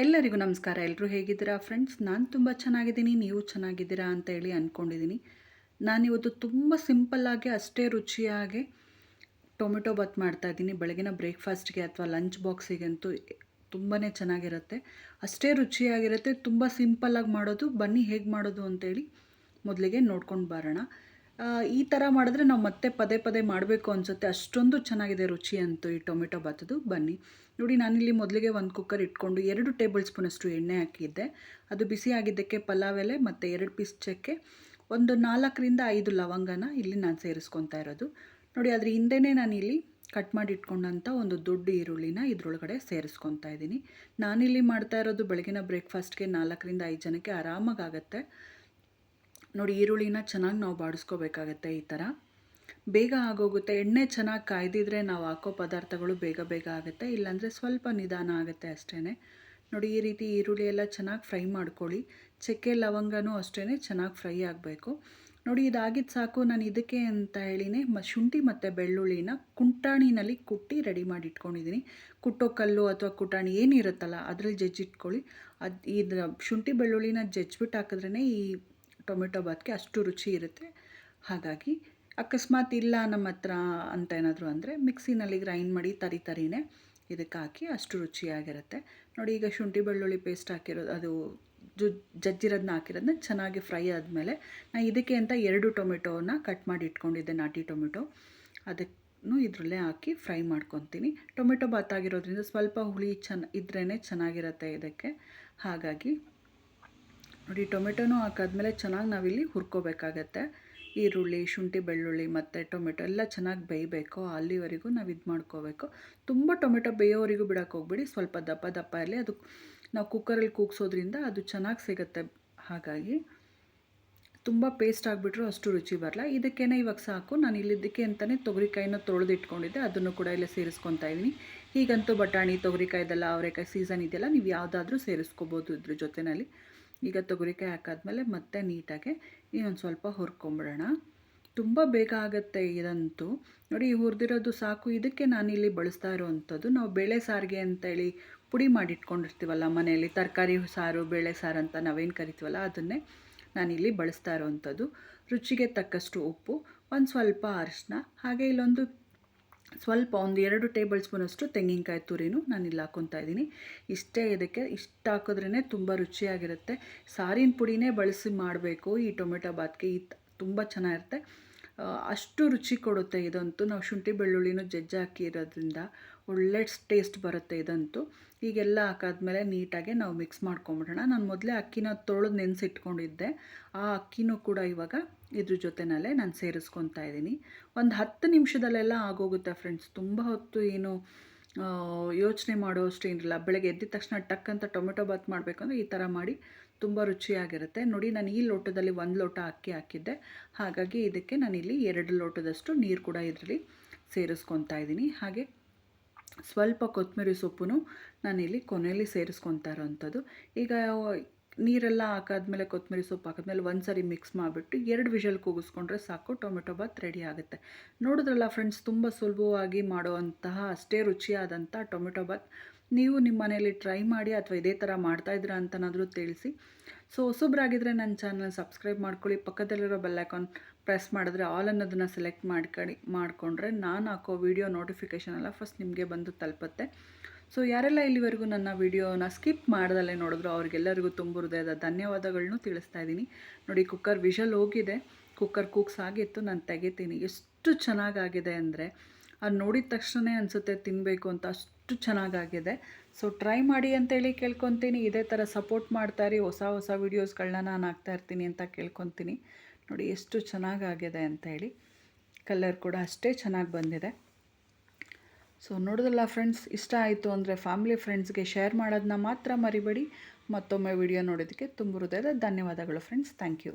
ಎಲ್ಲರಿಗೂ ನಮಸ್ಕಾರ. ಎಲ್ಲರೂ ಹೇಗಿದ್ದೀರಾ ಫ್ರೆಂಡ್ಸ್? ನಾನು ತುಂಬ ಚೆನ್ನಾಗಿದ್ದೀನಿ, ನೀವು ಚೆನ್ನಾಗಿದ್ದೀರಾ ಅಂತ ಹೇಳಿ ಅಂದ್ಕೊಂಡಿದ್ದೀನಿ. ನಾನಿವತ್ತು ತುಂಬ ಸಿಂಪಲ್ಲಾಗಿ ಅಷ್ಟೇ ರುಚಿಯಾಗಿ ಟೊಮೆಟೊ ಬಾತ್ ಮಾಡ್ತಾಯಿದ್ದೀನಿ. ಬೆಳಗಿನ ಬ್ರೇಕ್ಫಾಸ್ಟ್ಗೆ ಅಥವಾ ಲಂಚ್ ಬಾಕ್ಸಿಗಂತೂ ತುಂಬಾ ಚೆನ್ನಾಗಿರುತ್ತೆ, ಅಷ್ಟೇ ರುಚಿಯಾಗಿರುತ್ತೆ. ತುಂಬ ಸಿಂಪಲ್ಲಾಗಿ ಮಾಡೋದು. ಬನ್ನಿ ಹೇಗೆ ಮಾಡೋದು ಅಂತೇಳಿ ಮೊದಲಿಗೆ ನೋಡ್ಕೊಂಡು ಬರೋಣ. ಈ ಥರ ಮಾಡಿದ್ರೆ ನಾವು ಮತ್ತೆ ಪದೇ ಪದೇ ಮಾಡಬೇಕು ಅನಿಸುತ್ತೆ, ಅಷ್ಟೊಂದು ಚೆನ್ನಾಗಿದೆ ರುಚಿ ಅಂತೂ ಈ ಟೊಮೆಟೊ ಬಾತದು. ಬನ್ನಿ ನೋಡಿ, ನಾನಿಲ್ಲಿ ಮೊದಲಿಗೆ ಒಂದು ಕುಕ್ಕರ್ ಇಟ್ಕೊಂಡು 2 ಟೇಬಲ್ ಸ್ಪೂನಷ್ಟು ಎಣ್ಣೆ ಹಾಕಿದ್ದೆ. ಅದು ಬಿಸಿ ಆಗಿದ್ದಕ್ಕೆ ಪಲಾವ್ ಎಲೆ ಮತ್ತು 2 ಪೀಸ್ ಚಕ್ಕೆ, ಒಂದು 4ರಿಂದ 5 ಲವಂಗನ ಇಲ್ಲಿ ನಾನು ಸೇರಿಸ್ಕೊತಾ ಇರೋದು. ನೋಡಿ, ಅದ್ರ ಹಿಂದೆಯೇ ನಾನಿಲ್ಲಿ ಕಟ್ ಮಾಡಿ ಇಟ್ಕೊಂಡಂಥ ಒಂದು ದೊಡ್ಡ ಈರುಳ್ಳಿನ ಇದರೊಳಗಡೆ ಸೇರಿಸ್ಕೊತಾ ಇದ್ದೀನಿ. ನಾನಿಲ್ಲಿ ಮಾಡ್ತಾ ಇರೋದು ಬೆಳಗಿನ ಬ್ರೇಕ್ಫಾಸ್ಟ್ಗೆ 4ರಿಂದ 5 ಜನಕ್ಕೆ ಆರಾಮಾಗುತ್ತೆ. ನೋಡಿ, ಈರುಳ್ಳಿನ ಚೆನ್ನಾಗಿ ನಾವು ಬಾಡಿಸ್ಕೋಬೇಕಾಗತ್ತೆ. ಈ ಥರ ಬೇಗ ಆಗೋಗುತ್ತೆ. ಎಣ್ಣೆ ಚೆನ್ನಾಗಿ ಕಾಯ್ದಿದ್ರೆ ನಾವು ಹಾಕೋ ಪದಾರ್ಥಗಳು ಬೇಗ ಬೇಗ ಆಗುತ್ತೆ, ಇಲ್ಲಾಂದರೆ ಸ್ವಲ್ಪ ನಿಧಾನ ಆಗುತ್ತೆ ಅಷ್ಟೇ. ನೋಡಿ, ಈ ರೀತಿ ಈರುಳ್ಳಿ ಎಲ್ಲ ಚೆನ್ನಾಗಿ ಫ್ರೈ ಮಾಡ್ಕೊಳ್ಳಿ. ಚಕ್ಕೆ ಲವಂಗನೂ ಅಷ್ಟೇ ಚೆನ್ನಾಗಿ ಫ್ರೈ ಆಗಬೇಕು. ನೋಡಿ, ಇದಾಗಿದ್ದು ಸಾಕು. ನಾನು ಇದಕ್ಕೆ ಅಂತ ಹೇಳಿನೇ ಶುಂಠಿ ಮತ್ತು ಬೆಳ್ಳುಳ್ಳಿನ ಕುಂಟಾಣಿನಲ್ಲಿ ಕುಟ್ಟಿ ರೆಡಿ ಮಾಡಿ ಇಟ್ಕೊಂಡಿದ್ದೀನಿ. ಕುಟ್ಟೋ ಕಲ್ಲು ಅಥವಾ ಕುಟಾಣಿ ಏನಿರುತ್ತಲ್ಲ ಅದರಲ್ಲಿ ಜಜ್ಜಿಟ್ಕೊಳ್ಳಿ. ಇದು ಶುಂಠಿ ಬೆಳ್ಳುಳ್ಳಿನ ಜಜ್ಜಿಬಿಟ್ಟು ಹಾಕಿದ್ರೇ ಈ ಟೊಮೆಟೊ ಬಾತ್ಗೆ ಅಷ್ಟು ರುಚಿ ಇರುತ್ತೆ. ಹಾಗಾಗಿ ಅಕಸ್ಮಾತ್ ಇಲ್ಲ ನಮ್ಮ ಹತ್ರ ಅಂತ ಏನಾದರೂ ಅಂದರೆ ಮಿಕ್ಸಿನಲ್ಲಿ ಗ್ರೈಂಡ್ ಮಾಡಿ ತರಿನೇ ಇದಕ್ಕೆ ಹಾಕಿ ಅಷ್ಟು ರುಚಿಯಾಗಿರುತ್ತೆ. ನೋಡಿ, ಈಗ ಶುಂಠಿ ಬೆಳ್ಳುಳ್ಳಿ ಪೇಸ್ಟ್ ಹಾಕಿರೋದು, ಅದು ಜಜ್ಜಿರೋದನ್ನ ಹಾಕಿರೋದನ್ನ ಚೆನ್ನಾಗಿ ಫ್ರೈ ಆದಮೇಲೆ ನಾನು ಇದಕ್ಕೆ ಅಂತ 2 ಟೊಮೆಟೋನ ಕಟ್ ಮಾಡಿ ಇಟ್ಕೊಂಡಿದ್ದೆ, ನಾಟಿ ಟೊಮೆಟೊ. ಅದನ್ನು ಇದರಲ್ಲೇ ಹಾಕಿ ಫ್ರೈ ಮಾಡ್ಕೊತೀನಿ. ಟೊಮೆಟೊ ಬಾತ್ ಆಗಿರೋದ್ರಿಂದ ಸ್ವಲ್ಪ ಹುಳಿ ಇದ್ರೇ ಚೆನ್ನಾಗಿರುತ್ತೆ ಇದಕ್ಕೆ. ಹಾಗಾಗಿ ನೋಡಿ, ಟೊಮೆಟೊನೂ ಹಾಕಾದ್ಮೇಲೆ ಚೆನ್ನಾಗಿ ನಾವಿಲ್ಲಿ ಹುರ್ಕೋಬೇಕಾಗತ್ತೆ. ಈರುಳ್ಳಿ, ಶುಂಠಿ ಬೆಳ್ಳುಳ್ಳಿ ಮತ್ತು ಟೊಮೆಟೊ ಎಲ್ಲ ಚೆನ್ನಾಗಿ ಬೇಯಬೇಕು. ಅಲ್ಲಿವರೆಗೂ ನಾವು ಇದು ಮಾಡ್ಕೋಬೇಕು. ತುಂಬ ಟೊಮೆಟೊ ಬೇಯೋವರೆಗೂ ಬಿಡೋಕ್ಕೆ ಹೋಗ್ಬೇಡಿ, ಸ್ವಲ್ಪ ದಪ್ಪ ದಪ್ಪ ಇರಲಿ. ಅದು ನಾವು ಕುಕ್ಕರಲ್ಲಿ ಕೂಗಿಸೋದ್ರಿಂದ ಅದು ಚೆನ್ನಾಗಿ ಸಿಗುತ್ತೆ. ಹಾಗಾಗಿ ತುಂಬ ಪೇಸ್ಟ್ ಆಗಿಬಿಟ್ರು ಅಷ್ಟು ರುಚಿ ಬರಲ್ಲ. ಇದಕ್ಕೇ ಇವಾಗ ಸಾಕು. ನಾನು ಇಲ್ಲಿದ್ದಕ್ಕೆ ಅಂತಲೇ ತೊಗರಿಕಾಯಿನ ತೊಳೆದಿಟ್ಕೊಂಡಿದ್ದೆ, ಅದನ್ನು ಕೂಡ ಇಲ್ಲಿ ಸೇರಿಸ್ಕೊತಾ ಇದ್ದೀನಿ. ಈಗಂತೂ ಬಟಾಣಿ, ತೊಗರಿಕಾಯ್ದೆಲ್ಲ ಅವರೆಕಾಯಿ ಸೀಸನ್ ಇದೆಯಲ್ಲ, ನೀವು ಯಾವುದಾದ್ರೂ ಸೇರಿಸ್ಕೋಬೋದು ಇದ್ರ ಜೊತೆಯಲ್ಲಿ. ಈಗ ತೊಗರಿಕಾಯಿ ಹಾಕಾದ್ಮೇಲೆ ಮತ್ತೆ ನೀಟಾಗಿ ಇನ್ನೊಂದು ಸ್ವಲ್ಪ ಹುರ್ಕೊಂಬಿಡೋಣ. ತುಂಬ ಬೇಗ ಆಗುತ್ತೆ ಇದಂತೂ. ನೋಡಿ, ಹುರಿದಿರೋದು ಸಾಕು. ಇದಕ್ಕೆ ನಾನಿಲ್ಲಿ ಬಳಸ್ತಾ ಇರೋವಂಥದ್ದು, ನಾವು ಬೇಳೆ ಸಾರಿಗೆ ಅಂತೇಳಿ ಪುಡಿ ಮಾಡಿಟ್ಕೊಂಡಿರ್ತೀವಲ್ಲ ಮನೆಯಲ್ಲಿ, ತರಕಾರಿ ಸಾರು, ಬೇಳೆ ಸಾರು ಅಂತ ನಾವೇನು ಕರಿತೀವಲ್ಲ, ಅದನ್ನೇ ನಾನಿಲ್ಲಿ ಬಳಸ್ತಾ ಇರೋವಂಥದ್ದು. ರುಚಿಗೆ ತಕ್ಕಷ್ಟು ಉಪ್ಪು, ಒಂದು ಸ್ವಲ್ಪ ಅರಿಶಿನ, ಹಾಗೆ ಇಲ್ಲೊಂದು ಸ್ವಲ್ಪ ಒಂದು 2 ಟೇಬಲ್ ಸ್ಪೂನಷ್ಟು ತೆಂಗಿನಕಾಯಿ ತುರಿನೂ ನಾನಿಲ್ಲಿ ಹಾಕ್ಕೊತಾ ಇದ್ದೀನಿ. ಇಷ್ಟೇ. ಇದಕ್ಕೆ ಇಷ್ಟು ಹಾಕಿದ್ರೇ ತುಂಬ ರುಚಿಯಾಗಿರುತ್ತೆ. ಸಾರಿನ ಪುಡಿನೇ ಬಳಸಿ ಮಾಡಬೇಕು ಈ ಟೊಮೆಟೊ ಬಾತ್ಗೆ. ತುಂಬ ಚೆನ್ನಾಗಿರುತ್ತೆ, ಅಷ್ಟು ರುಚಿ ಕೊಡುತ್ತೆ ಇದಂತೂ. ನಾವು ಶುಂಠಿ ಬೆಳ್ಳುಳ್ಳಿನೂ ಜಜ್ಜಿ ಹಾಕಿರೋದ್ರಿಂದ ಒಳ್ಳೆ ಟೇಸ್ಟ್ ಬರುತ್ತೆ ಇದಂತೂ. ಈಗೆಲ್ಲ ಹಾಕಾದ್ಮೇಲೆ ನೀಟಾಗಿ ನಾವು ಮಿಕ್ಸ್ ಮಾಡ್ಕೊಂಬಿಡೋಣ. ನಾನು ಮೊದಲೇ ಅಕ್ಕಿನ ತೊಳೆದು ನೆನೆಸಿಟ್ಕೊಂಡಿದ್ದೆ, ಆ ಅಕ್ಕಿನೂ ಕೂಡ ಇವಾಗ ಇದ್ರ ಜೊತೆಯಲ್ಲೇ ನಾನು ಸೇರಿಸ್ಕೊತಾ ಇದ್ದೀನಿ. ಒಂದು 10 ನಿಮಿಷದಲ್ಲೆಲ್ಲ ಆಗೋಗುತ್ತೆ ಫ್ರೆಂಡ್ಸ್. ತುಂಬ ಹೊತ್ತು ಏನು ಯೋಚನೆ ಮಾಡೋ ಅಷ್ಟು ಏನಿಲ್ಲ. ಬೆಳಗ್ಗೆ ಎದ್ದಿದ ತಕ್ಷಣ ಟಕ್ ಅಂತ ಟೊಮೆಟೊ ಬಾತ್ ಮಾಡಬೇಕಂದ್ರೆ ಈ ಥರ ಮಾಡಿ, ತುಂಬ ರುಚಿಯಾಗಿರುತ್ತೆ. ನೋಡಿ, ನಾನು ಈ ಲೋಟದಲ್ಲಿ 1 ಲೋಟ ಅಕ್ಕಿ ಹಾಕಿದ್ದೆ, ಹಾಗಾಗಿ ಇದಕ್ಕೆ ನಾನಿಲ್ಲಿ 2 ಲೋಟದಷ್ಟು ನೀರು ಕೂಡ ಇದರಲ್ಲಿ ಸೇರಿಸ್ಕೊತಾ ಇದ್ದೀನಿ. ಹಾಗೆ ಸ್ವಲ್ಪ ಕೊತ್ತಂಬರಿ ಸೊಪ್ಪು ನಾನಿಲ್ಲಿ ಕೊನೆಯಲ್ಲಿ ಸೇರಿಸ್ಕೊತಾ ಇರೋವಂಥದ್ದು. ಈಗ ನೀರೆಲ್ಲ ಹಾಕಾದ್ಮೇಲೆ ಕೊತ್ತಂಬರಿ ಸೊಪ್ಪು ಹಾಕಿದ್ಮೇಲೆ ಒಂದು ಸರಿ ಮಿಕ್ಸ್ ಮಾಡಿಬಿಟ್ಟು 2 ವಿಷಲ್ ಕೂಗಿಸ್ಕೊಂಡ್ರೆ ಸಾಕು, ಟೊಮೆಟೊ ಬಾತ್ ರೆಡಿ ಆಗುತ್ತೆ. ನೋಡಿದ್ರಲ್ಲ ಫ್ರೆಂಡ್ಸ್, ತುಂಬ ಸುಲಭವಾಗಿ ಮಾಡುವಂತಹ ಅಷ್ಟೇ ರುಚಿಯಾದಂಥ ಟೊಮೆಟೊ ಬಾತ್. ನೀವು ನಿಮ್ಮ ಮನೆಯಲ್ಲಿ ಟ್ರೈ ಮಾಡಿ, ಅಥವಾ ಇದೇ ಥರ ಮಾಡ್ತಾಯಿದ್ದೀರಾ ಅಂತನಾದರೂ ತಿಳಿಸಿ. ಸೊ ಹೊಸಬ್ರಾಗಿದ್ದರೆ ನನ್ನ ಚಾನಲ್ ಸಬ್ಸ್ಕ್ರೈಬ್ ಮಾಡ್ಕೊಳ್ಳಿ. ಪಕ್ಕದಲ್ಲಿರೋ ಬೆಲ್ ಐಕಾನ್ ಪ್ರೆಸ್ ಮಾಡಿದ್ರೆ ಆಲ್ ಅನ್ನೋದನ್ನು ಸೆಲೆಕ್ಟ್ ಮಾಡಿಕೊಂಡ್ರೆ ನಾನು ಹಾಕೋ ವಿಡಿಯೋ ನೋಟಿಫಿಕೇಷನ್ ಎಲ್ಲ ಫಸ್ಟ್ ನಿಮಗೆ ಬಂದು ತಲುಪುತ್ತೆ. ಸೊ ಯಾರೆಲ್ಲ ಇಲ್ಲಿವರೆಗೂ ನನ್ನ ವಿಡಿಯೋನ ಸ್ಕಿಪ್ ಮಾಡ್ದಲ್ಲೇ ನೋಡಿದ್ರು ಅವ್ರಿಗೆಲ್ಲರಿಗೂ ತುಂಬ ಹೃದಯದ ಧನ್ಯವಾದಗಳನ್ನೂ ತಿಳಿಸ್ತಾ ಇದ್ದೀನಿ. ನೋಡಿ, ಕುಕ್ಕರ್ ವಿಷಲ್ ಹೋಗಿದೆ, ಕುಕ್ಕರ್ ಕೂಗ್ಸಾಗಿತ್ತು, ನಾನು ತೆಗಿತೀನಿ. ಎಷ್ಟು ಚೆನ್ನಾಗಾಗಿದೆ ಅಂದರೆ ಅದು ನೋಡಿದ ತಕ್ಷಣ ಅನಿಸುತ್ತೆ ತಿನ್ನಬೇಕು ಅಂತ, ಅಷ್ಟು ಚೆನ್ನಾಗಾಗಿದೆ. ಸೊ ಟ್ರೈ ಮಾಡಿ ಅಂತೇಳಿ ಕೇಳ್ಕೊತೀನಿ. ಇದೇ ಥರ ಸಪೋರ್ಟ್ ಮಾಡ್ತಾಯಿರಿ, ಹೊಸ ಹೊಸ ವೀಡಿಯೋಸ್ಗಳನ್ನ ನಾನು ಹಾಕ್ತಾಯಿರ್ತೀನಿ ಅಂತ ಕೇಳ್ಕೊತೀನಿ. ನೋಡಿ ಎಷ್ಟು ಚೆನ್ನಾಗಾಗಿದೆ ಅಂತ ಹೇಳಿ. ಕಲರ್ ಕೂಡ ಅಷ್ಟೇ ಚೆನ್ನಾಗಿ ಬಂದಿದೆ. ಸೊ ನೋಡೋದಲ್ಲ ಫ್ರೆಂಡ್ಸ್, ಇಷ್ಟ ಆಯಿತು ಅಂದರೆ ಫ್ಯಾಮಿಲಿ ಫ್ರೆಂಡ್ಸ್ಗೆ ಶೇರ್ ಮಾಡೋದನ್ನ ಮಾತ್ರ ಮರಿಬೇಡಿ. ಮತ್ತೊಮ್ಮೆ ವಿಡಿಯೋ ನೋಡೋದಕ್ಕೆ ತುಂಬ ಹೃದಯದ ಧನ್ಯವಾದಗಳು ಫ್ರೆಂಡ್ಸ್. Thank you.